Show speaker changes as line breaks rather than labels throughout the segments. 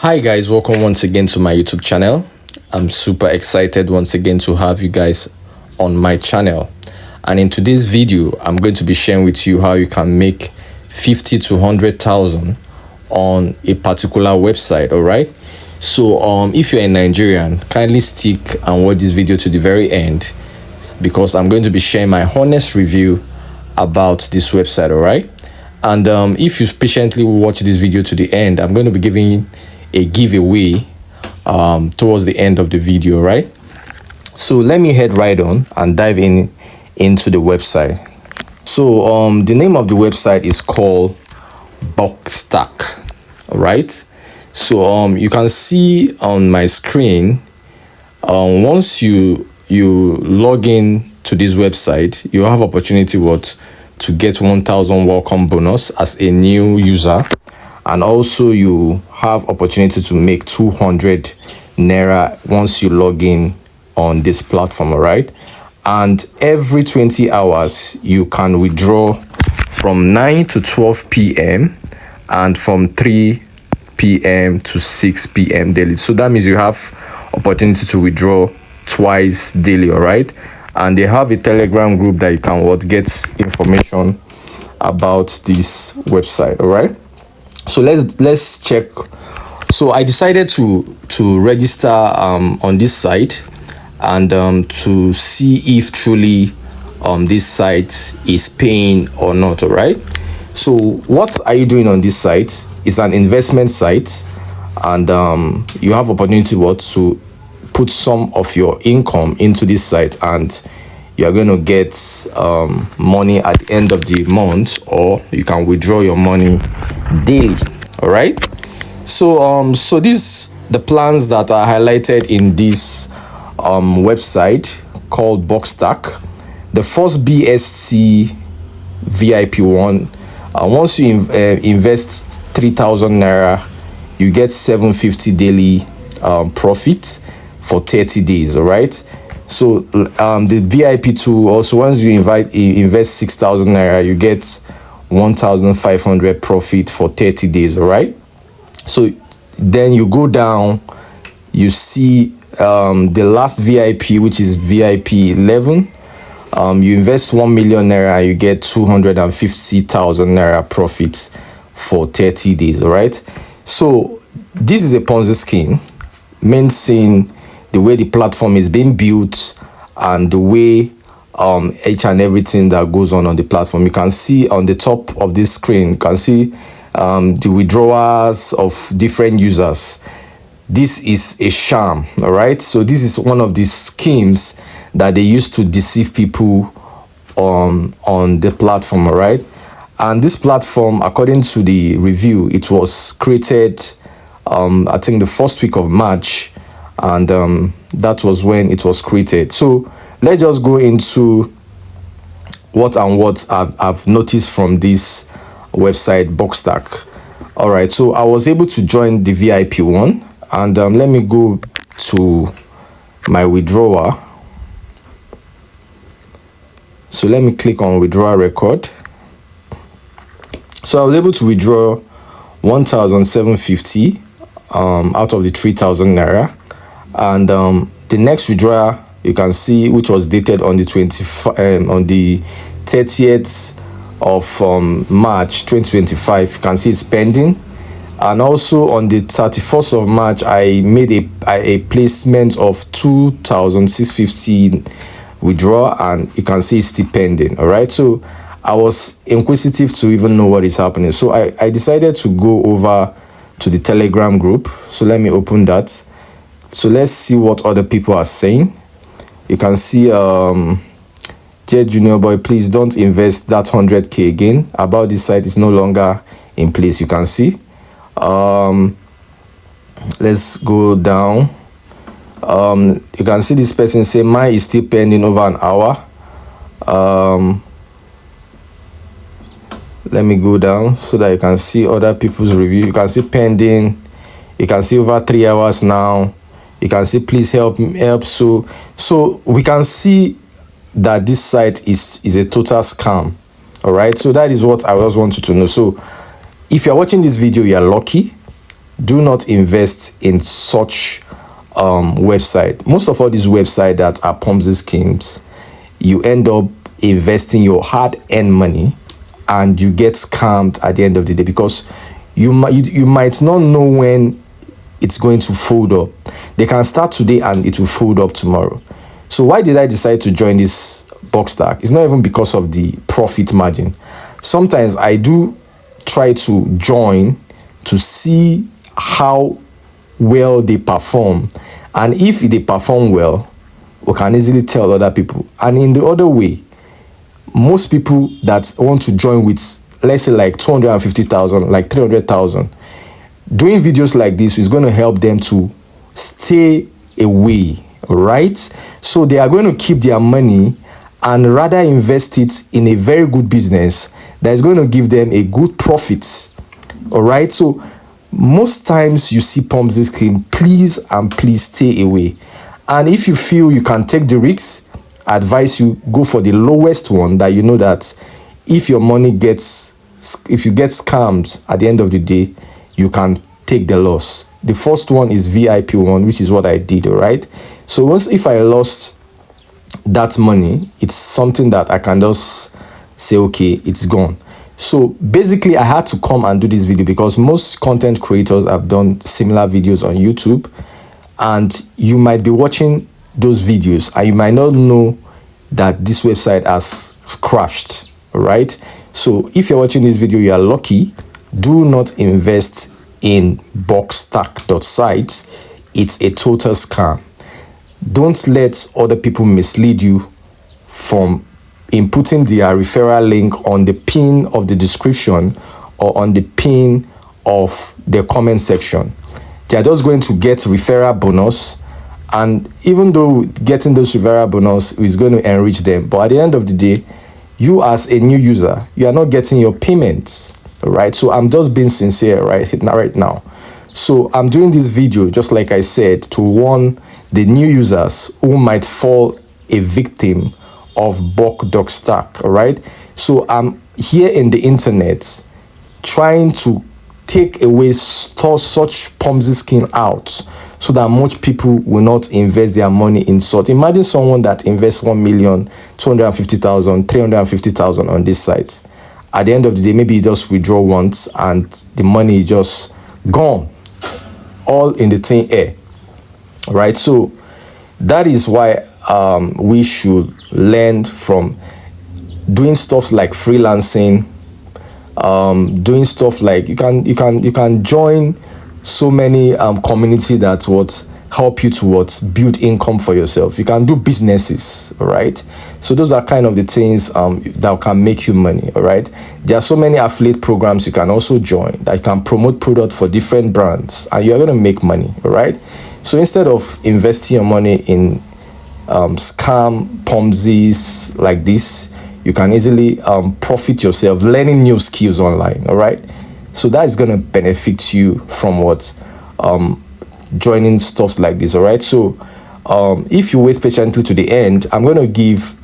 Hi guys, welcome once again to my YouTube channel. I'm super excited once again to have you guys on my channel. And in today's video, I'm going to be sharing with you how you can make 50 to 100,000 on a particular website. All right. So if you're a Nigerian, kindly stick and watch this video to the very end, because I'm going to be sharing my honest review about this website. All right. And if you patiently watch this video to the end, I'm going to be giving a giveaway towards the end of the video, right? So let me head right on and dive into the website. So the name of the website is called Buckstack. All right. So you can see on my screen, once you log in to this website, you have opportunity to get 1,000 welcome bonus as a new user. And also you have opportunity to make 200 naira once you log in on this platform. All right. And every 20 hours you can withdraw from 9 to 12 p.m. and from 3 p.m. to 6 p.m. daily. So that means you have opportunity to withdraw twice daily. All right. And they have a Telegram group that you can get information about this website. All right. So let's check. So I decided to register on this site and to see if truly this site is paying or not. All right. So what are you doing on this site? It's an investment site, and you have opportunity to put some of your income into this site, and you are going to get money at the end of the month, or you can withdraw your money daily. All right. So so these the plans that are highlighted in this website called Buckstack. The first BSC VIP one, once you invest 3,000 naira, you get 750 daily profit for 30 days. All right. So the VIP 2 also, once you invest 6,000 naira, you get 1,500 profit for 30 days. All right. So then you go down, you see the last VIP, which is VIP 11. You invest 1 million naira, you get 250,000 naira profits for 30 days. All right. So this is a Ponzi scheme, meaning the way the platform is being built and the way each and everything that goes on the platform. You can see on the top of this screen, you can see the withdrawals of different users. This is a sham. All right. So this is one of the schemes that they use to deceive people on the platform. All right. And this platform, according to the review, it was created I think the first week of March, and that was when it was created. So let's just go into what I've noticed from this website, Buckstack. All right. So I was able to join the VIP one, and let me go to my withdrawal. So let me click on withdrawal record. So I was able to withdraw 1,750 out of the 3,000 naira, and the next withdrawal you can see, which was dated on the 30th of March 2025. You can see it's pending. And also on the 31st of March, I made a placement of 2,650 withdrawal, and you can see it's still pending. All right. So I was inquisitive to even know what is happening. So I decided to go over to the Telegram group. So let me open that. So let's see what other people are saying. You can see J Junior Boy, please don't invest that 100k again. About this site is no longer in place. You can see. Let's go down. You can see this person say mine is still pending over an hour. Let me go down so that you can see other people's review. You can see pending. You can see over 3 hours now. You can see please help. So we can see that this site is a total scam. All right. So that is what I just wanted to know. So if you're watching this video, you're lucky. do not invest in such website. Most of all these websites that are Ponzi schemes, you end up investing your hard-earned money and you get scammed at the end of the day, because you might not know when it's going to fold up. They can start today and it will fold up tomorrow. So why did I decide to join this Buckstack? It's not even because of the profit margin. Sometimes I do try to join to see how well they perform, and if they perform well, we can easily tell other people. And in the other way, most people that want to join with, let's say, like 250,000, like 300,000, doing videos like this is going to help them to stay away, right? So they are going to keep their money and rather invest it in a very good business that is going to give them a good profit. All right, so most times you see Ponzi scheme, please stay away. And if you feel you can take the risks, I advise you go for the lowest one that you know that if your money if you get scammed at the end of the day, you can take the loss. The first one is VIP one, which is what I did. All right, so if I lost that money, it's something that I can just say, okay, it's gone. So basically I had to come and do this video because most content creators have done similar videos on YouTube, and you might be watching those videos and you might not know that this website has crashed. All right, so if you're watching this video, you are lucky. Do not invest in Buckstack.site. It's a total scam. Don't let other people mislead you from inputting their referral link on the pin of the description or on the pin of the comment section. They are just going to get referral bonus, and even though getting those referral bonus is going to enrich them, but at the end of the day, you as a new user, you are not getting your payments. All right, so I'm just being sincere right now. So I'm doing this video, just like I said, to warn the new users who might fall a victim of Buckstack. All right, so I'm here in the internet trying to take away such Ponzi scheme out, so that much people will not invest their money in such. Imagine someone that invests 1,250,000, 350,000 on this site. At the end of the day, maybe he just withdraw once and the money is just gone, all in the thin air. Right, so that is why we should learn from doing stuff like freelancing, doing stuff like you can join so many community that would help you to build income for yourself. You can do businesses, right? So those are kind of the things that can make you money. All right, there are so many affiliate programs you can also join that can promote product for different brands, and you're going to make money. All right, so instead of investing your money in scam Ponzi's like this, you can easily profit yourself learning new skills online. All right, so that is going to benefit you from joining stuff like this. All right, so if you wait patiently to the end, I'm going to give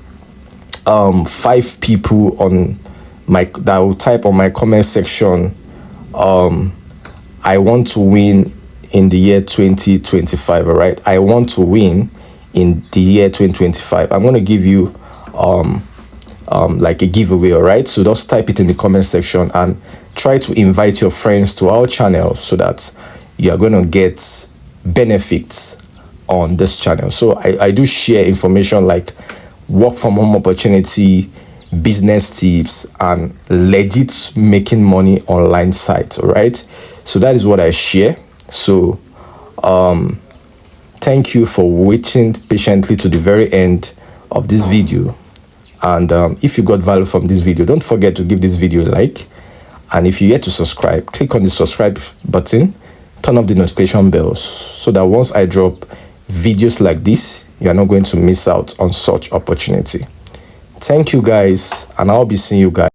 5 people on that will type on my comment section, I want to win in the year 2025. All right, I want to win in the year 2025. I'm going to give you like a giveaway. All right, so just type it in the comment section and try to invite your friends to our channel so that you are going to get benefits on this channel. So I do share information like work from home opportunity, business tips, and legit making money online sites. All right, so that is what I share. So thank you for waiting patiently to the very end of this video. And if you got value from this video, don't forget to give this video a like. And if you're yet to subscribe, click on the subscribe button, turn off the notification bells, so that once I drop videos like this, you are not going to miss out on such opportunity. Thank you guys, and I'll be seeing you guys